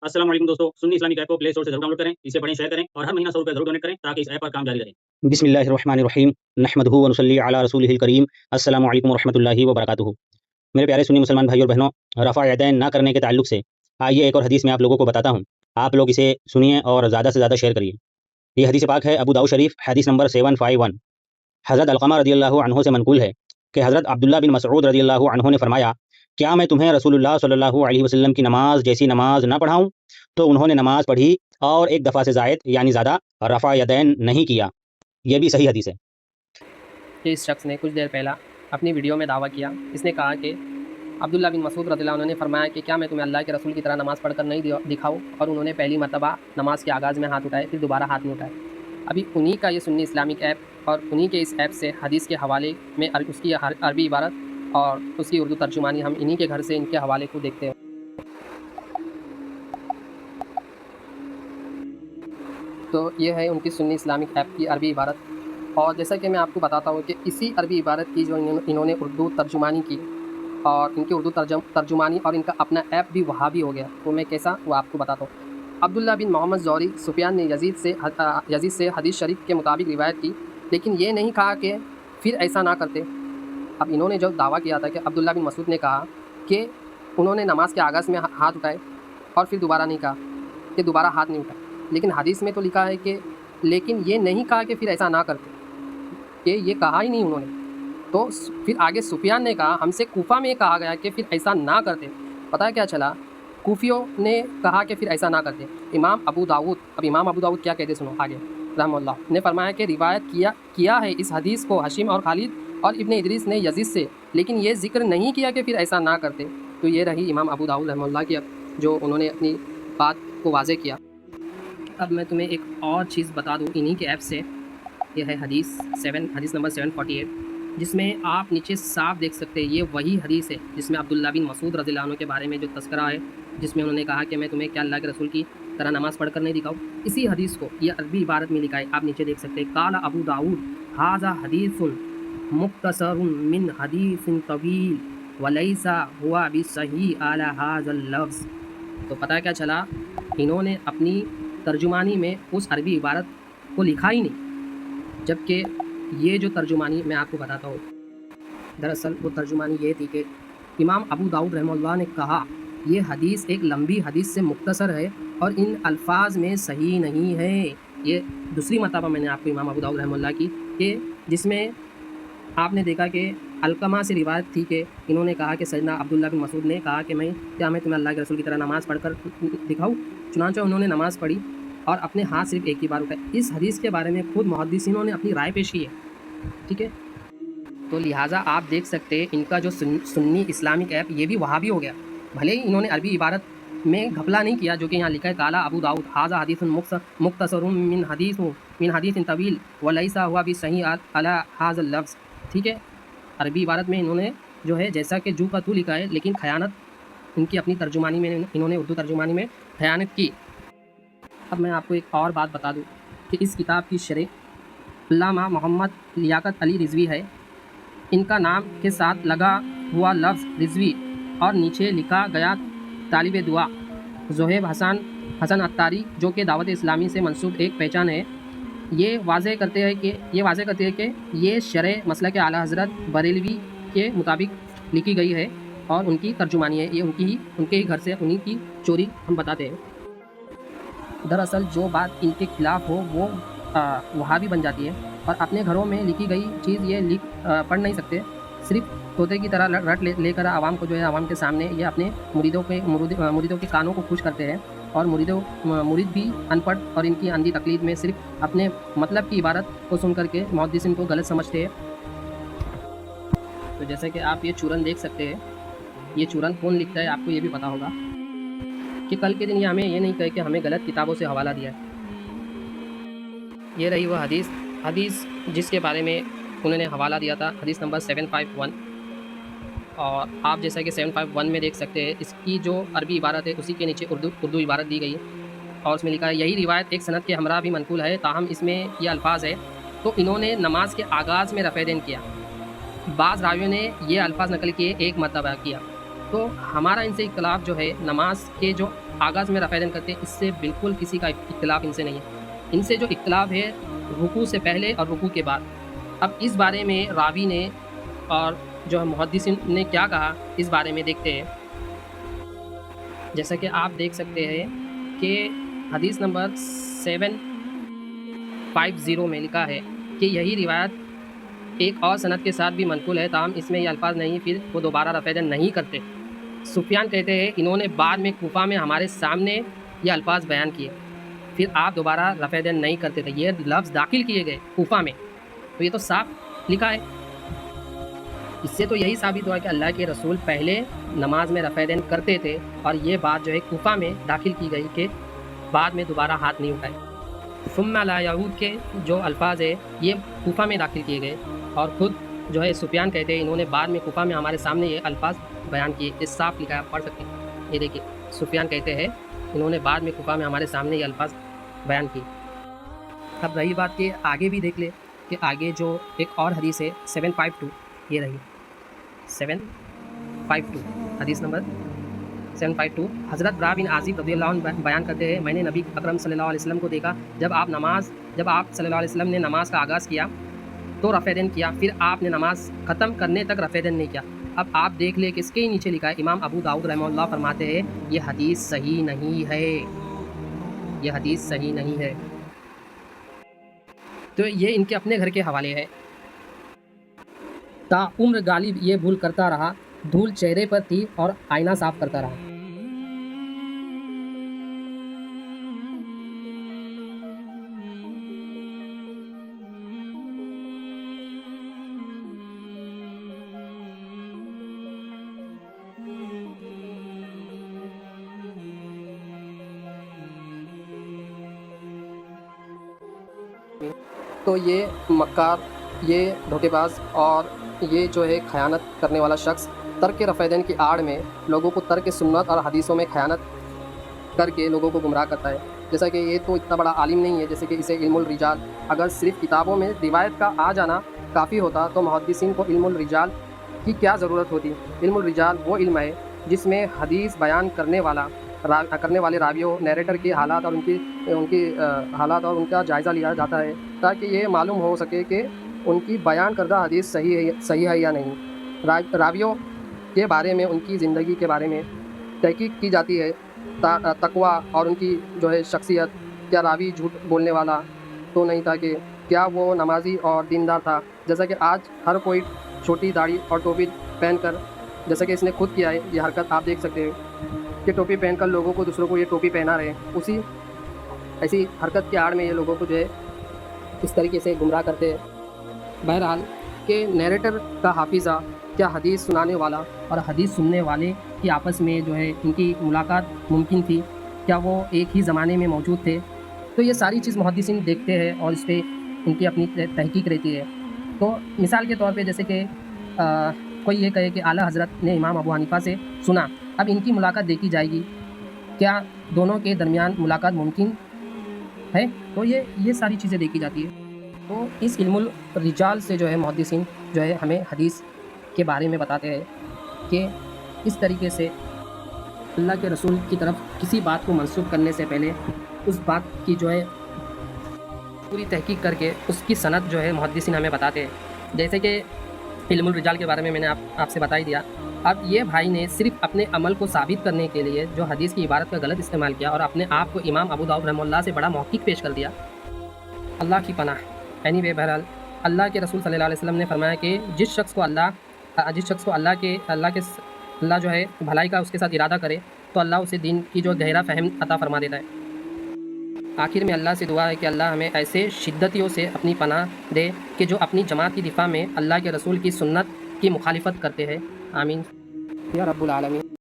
अस्सलाम वालेकुम दोस्तों, सुन्नी इस्लामिक ऐप को प्ले स्टोर से जरूर डाउनलोड करें, इसे पढ़ें, शेयर करें और हर महीना 100 रुपये जरूर डोनेट करें ताकि इस ऐप पर काम जारी रहे। बिस्मिल्लाहिर्रहमानिर्रहीम, नहमदुहु व नुसल्ली अला रसूलिहिल करीम, अस्सलामु अलैकुम व रहमतुल्लाहि व बरकातुहू। मेरे प्यारे सुन्नी मुसलमान भाई और बहनों, रफ़ा यदैन ना करने के ताल्लुक से आइए एक और हदीस मैं आप लोगों को बताता हूँ। आप लोग इसे सुनिए और ज़्यादा से ज़्यादा शेयर करिए। ये हदीस पाक है अबू दाऊद शरीफ, हदीस नंबर 751। हज़रत अलक़मा रज़ियल्लाहु अन्हु से मनक़ूल है कि हज़रत अब्दुल्लाह बिन मसऊद रज़ियल्लाहु अन्हु ने फरमाया, क्या मैं तुम्हें रसूलुल्लाह सल्लल्लाहु अलैहि वसल्लम की नमाज जैसी नमाज ना पढ़ाऊँ? तो उन्होंने नमाज पढ़ी और एक दफ़ा से ज़ायद यानी ज़्यादा रफ़ा यदैन नहीं किया। ये भी सही हदीस है। कि इस शख्स ने कुछ देर पहला अपनी वीडियो में दावा किया। इसने कहा कि अब्दुल्लाह बिन मसूद रज़ियल्लाहु अन्हु ने फरमाया कि क्या मैं तुम्हें अल्लाह के रसूल की तरह नमाज़ पढ़कर नहीं दिखाऊँ? और उन्होंने पहली मरतबा नमाज के आगाज़ में हाथ उठाए, फिर दोबारा हाथ नहीं उठाए। अभी उन्हीं का ये सुन्नी इस्लामिक ऐप और उन्हीं के इस ऐप से हदीस के हवाले में उसकी अरबी इबारत और उसकी उर्दू तर्जुमानी हम इन्हीं के घर से इनके हवाले को देखते हैं। तो ये है उनकी सुन्नी इस्लामिक ऐप की अरबी इबारत। और जैसा कि मैं आपको बताता हूँ कि इसी अरबी इबारत की जो इन्होंने उर्दू तर्जुमानी की और इनकी उर्दू तर्जुमानी और इनका अपना ऐप भी वहाबी हो गया। तो मैं कैसा वो आपको बताता हूँ। अब्दुल्लाह बिन मोहम्मद ज़ौहरी सुफियान ने यजीद से हदीस शरीफ के मुताबिक रिवायत की, लेकिन ये नहीं कहा कि फिर ऐसा ना करते। अब इन्होंने जो दावा किया था कि अब्दुल्लाह बिन मसूद ने कहा कि उन्होंने नमाज के आगाज़ में हाथ उठाए और फिर दोबारा नहीं कहा कि दोबारा हाथ नहीं उठाए, लेकिन हदीस में तो लिखा है कि लेकिन ये नहीं कहा कि फिर ऐसा ना करते, कि ये कहा ही नहीं उन्होंने। तो फिर आगे सुफियान ने कहा हमसे कूफा में कहा गया कि फिर ऐसा ना करते। पता है क्या चला? कूफियों ने कहा कि फिर ऐसा ना करते। इमाम अबू दाऊद क्या कहते सुनो आगे रहमतुल्लाह ने फरमाया कि रिवायत किया है इस हदीस को हशीम और खालिद और इब्न इदरीस ने यजीद से, लेकिन ये जिक्र नहीं किया कि फिर ऐसा ना करते। तो ये रही इमाम अबू दाऊद रहमतुल्लाह की जो उन्होंने अपनी बात को वाज़े किया। अब मैं तुम्हें एक और चीज़ बता दूँ इन्हीं के ऐप से। यह है हदीस नंबर 748, जिसमें आप नीचे साफ देख सकते हैं ये वही हदीस है जिसमें अब्दुल्लाह बिन मसूद रज़ियल्लाहु अन्हु के बारे में जो तस्करा है, जिसमें उन्होंने कहा कि मैं तुम्हें क्या अल्लाह के रसूल की तरह नमाज़ पढ़कर नहीं दिखाऊँ। इसी हदीस को ये अरबी इबारत में लिखा है, आप नीचे देख सकते हैं। काला अबू दाऊद हाज़ा हदीसुन मुख्तसरुन मिन हदीसिन तवील वलैसा हुआ बिसही अला हाज़ल लफ्ज़। तो पता क्या चला, इन्होंने अपनी तर्जुमानी में उस अरबी इबारत को लिखा ही नहीं, जबकि ये जो तर्जुमानी मैं आपको बताता हूँ, दरअसल वो तर्जुमानी ये थी कि इमाम अबू दाऊद रहमतुल्लाह ने कहा ये हदीस एक लंबी हदीस से मुख्तसर है और इन अल्फाज में सही नहीं है। ये दूसरी मरतबा मैंने आपको इमाम अबू दाऊद रहमतुल्लाह की कि जिसमें आपने देखा कि अलकमा से रिवायत थी कि इन्होंने कहा कि सैयदना अब्दुल्लाह बिन मसूद ने कहा कि क्या मैं तुम्हें अल्लाह के रसूल की तरह नमाज़ पढ़कर दिखाऊँ? चुनांचे उन्होंने नमाज़ पढ़ी और अपने हाथ सिर्फ एक ही बार उठाए। इस हदीस के बारे में खुद मुहद्दिसीनों ने अपनी राय पेश की है, ठीक है। तो लिहाजा आप देख सकते हैं इनका जो सुन्नी इस्लामिक ऐप ये भी वहाबी हो गया। भले ही इन्होंने अरबी इबारत में घपला नहीं किया, जो कि यहाँ लिखा है काला अबू दाऊद हाज़ा हदीसुन मुख्तसरुन मिन हदीसिन तवील वलैसा हुआ भी सही अला हाज़ल लफ्ज़, ठीक है। अरबी इबारत में इन्होंने जो है जैसा कि जू का तू लिखा है, लेकिन खयानत इनकी अपनी तर्जुमानी में इन्होंने उर्दू तर्जुमानी में खयानत की। अब मैं आपको एक और बात बता दूं कि इस किताब की शरह अल्लामा मोहम्मद लियाकत अली रिजवी है। इनका नाम के साथ लगा हुआ लफ्ज़ रिजवी और नीचे लिखा गया तालिब दुआ ज़ोहेब हसन अत्तारी, जो कि दावत इस्लामी से मंसूब एक पहचान है, ये वाज़े करते हैं कि ये शरह मसलक आला हज़रत बरेलवी के मुताबिक लिखी गई है और उनकी तर्जुमानी है। ये उनके ही घर से उन्हीं की चोरी हम बताते हैं। दरअसल जो बात इनके खिलाफ हो वो वहाबी बन जाती है और अपने घरों में लिखी गई चीज़ ये पढ़ नहीं सकते। सिर्फ तोते की तरह रट लेकर आवाम को जो है आवाम के सामने ये अपने मुरीदों के कानों को खुश करते हैं और मुरीद भी अनपढ़ और इनकी अंधी तकलीद में सिर्फ अपने मतलब की इबारत को सुन करके मुहद्दिसीन को गलत समझते हैं। तो जैसे कि आप ये चूरन देख सकते हैं, ये चूरन कौन लिखता है आपको ये भी पता होगा कि कल के दिन ये हमें ये नहीं कहे कि हमें गलत किताबों से हवाला दिया है। ये रही वह हदीस जिसके बारे में उन्होंने हवाला दिया था, हदीस नंबर 751। और आप जैसा कि 751 में देख सकते हैं, इसकी जो अरबी इबारत है उसी के नीचे उर्दू इबारत दी गई है और उसमें लिखा है यही रिवायत एक सनद के हमरा भी मनकूल है, ताहम इसमें ये अल्फाज है। तो इन्होंने नमाज के आगाज़ में रफ़ेदैन किया, बाज़ रावियों ने ये अल्फाज नकल किए, एक मरतबा किया। तो हमारा इनसे इख्तिलाफ जो है नमाज के जो آغاز میں رفع دین کرتے ہیں، اس سے بالکل کسی کا اختلاف ان سے نہیں ہے۔ ان سے جو اختلاف ہے رکوع سے پہلے اور رکوع کے بعد۔ اب اس بارے میں راوی نے اور جو محدثین نے کیا کہا اس بارے میں دیکھتے ہیں۔ جیسا کہ آپ دیکھ سکتے ہیں کہ حدیث نمبر 750 میں لکھا ہے کہ یہی روایت ایک اور سند کے ساتھ بھی منقول ہے، تاہم اس میں یہ الفاظ نہیں، پھر وہ دوبارہ رفع دین نہیں کرتے۔ سفیان کہتے ہیں انہوں نے بعد میں کوفہ میں ہمارے سامنے یہ الفاظ بیان کیے، پھر آپ دوبارہ رفع دین نہیں کرتے تھے، یہ لفظ داخل کیے گئے کوفہ میں، تو یہ تو صاف لکھا ہے۔ اس سے تو یہی ثابت ہوا کہ اللہ کے رسول پہلے نماز میں رفع دین کرتے تھے، اور یہ بات جو ہے کوفہ میں داخل کی گئی کہ بعد میں دوبارہ ہاتھ نہیں اٹھائے۔ ثم لا یعود کے جو الفاظ ہے یہ کوفہ میں داخل کیے گئے، اور خود جو ہے سفیان کہتے ہیں انہوں نے بعد میں کوفہ میں ہمارے سامنے یہ الفاظ بیان کیے، اس صاف لکھا ہے، آپ پڑھ سکتے ہیں۔ یہ دیکھیے سفیان کہتے ہیں انہوں نے بعد میں کوفہ میں ہمارے سامنے یہ الفاظ بیان کیے۔ اب رہی بات کہ آگے بھی دیکھ لے کہ آگے جو ایک اور حدیث ہے 752، یہ رہی 752 حدیث نمبر 752۔ حضرت برا بن عازب رضی اللہ عنہ بیان کرتے ہیں میں نے نبی اکرم صلی اللہ علیہ وسلم کو دیکھا جب آپ صلی اللہ علیہ وسلم نے نماز کا آغاز کیا تو رفع دین کیا، پھر آپ نے نماز ختم کرنے تک رفع دین نہیں کیا۔ اب آپ دیکھ لیں کہ اس کے نیچے لکھا ہے امام ابو داؤد رحمہ اللہ فرماتے ہیں یہ حدیث صحیح نہیں ہے، یہ حدیث صحیح نہیں ہے۔ تو یہ ان کے اپنے گھر کے حوالے ہے۔ تا عمر غالب یہ بھول کرتا رہا، دھول چہرے پر تھی اور آئینہ صاف کرتا رہا۔ تو یہ مکار، یہ دھوکے باز اور یہ جو ہے خیانت کرنے والا شخص ترک رفع دین کی آڑ میں لوگوں کو ترک سنت اور حدیثوں میں خیانت کر کے لوگوں کو گمراہ کرتا ہے۔ جیسا کہ یہ تو اتنا بڑا عالم نہیں ہے جیسے کہ اسے علم الرجال، اگر صرف کتابوں میں روایت کا آ جانا کافی ہوتا تو محدثین کو علم الرجال کی کیا ضرورت ہوتی۔ علم الرجال وہ علم ہے جس میں حدیث بیان کرنے والے راویوں، نیریٹر کے حالات اور ان کی حالات اور ان کا جائزہ لیا جاتا ہے تاکہ یہ معلوم ہو سکے کہ ان کی بیان کردہ حدیث صحیح ہے یا نہیں۔ راویوں کے بارے میں، ان کی زندگی کے بارے میں تحقیق کی جاتی ہے، تقویٰ اور ان کی جو ہے شخصیت، کیا راوی جھوٹ بولنے والا تو نہیں تھا، کہ کیا وہ نمازی اور دیندار تھا۔ جیسا کہ آج ہر کوئی چھوٹی داڑھی اور ٹوپی پہن کر، جیسا کہ اس نے خود کیا ہے یہ حرکت آپ دیکھ سکتے ہیں کہ ٹوپی پہن کر لوگوں کو، دوسروں کو یہ ٹوپی پہنا رہے ہیں، ایسی حرکت کی آڑ میں یہ لوگوں کو جو ہے اس طریقے سے گمراہ کرتے ہیں۔ بہرحال کہ نیریٹر کا حافظہ، کیا حدیث سنانے والا اور حدیث سننے والے کی آپس میں جو ہے ان کی ملاقات ممکن تھی، کیا وہ ایک ہی زمانے میں موجود تھے، تو یہ ساری چیز محدثین دیکھتے ہیں اور اس پہ ان کی اپنی تحقیق رہتی ہے۔ تو مثال کے طور پہ جیسے کہ کوئی یہ کہے کہ اعلیٰ حضرت نے امام ابو حنیفہ سے سنا، اب ان کی ملاقات دیکھی جائے گی، کیا دونوں کے درمیان ملاقات ممکن ہے، تو یہ ساری چیزیں دیکھی جاتی ہے۔ تو اس علم الرجال سے جو ہے محدثین جو ہے ہمیں حدیث کے بارے میں بتاتے ہیں کہ اس طریقے سے اللہ کے رسول کی طرف کسی بات کو منسوب کرنے سے پہلے اس بات کی جو ہے پوری تحقیق کر کے اس کی سند جو ہے محدثین ہمیں بتاتے ہیں۔ جیسے کہ علم الرجال کے بارے میں میں نے آپ سے بتا ہی دیا۔ اب یہ بھائی نے صرف اپنے عمل کو ثابت کرنے کے لیے جو حدیث کی عبارت کا غلط استعمال کیا اور اپنے آپ کو امام ابو داؤد رحمہ اللہ سے بڑا محقق پیش کر دیا، اللہ کی پناہ۔ بہرحال اللہ کے رسول صلی اللہ علیہ وسلم نے فرمایا کہ جس شخص کو اللہ جو ہے بھلائی کا اس کے ساتھ ارادہ کرے تو اللہ اسے دین کی جو گہرا فہم عطا فرما دیتا ہے۔ آخر میں اللہ سے دعا ہے کہ اللہ ہمیں ایسے شدتیوں سے اپنی پناہ دے کہ جو اپنی جماعت کی دفاع میں اللہ کے رسول کی سنت کی مخالفت کرتے ہیں۔ آمین یا رب العالمین۔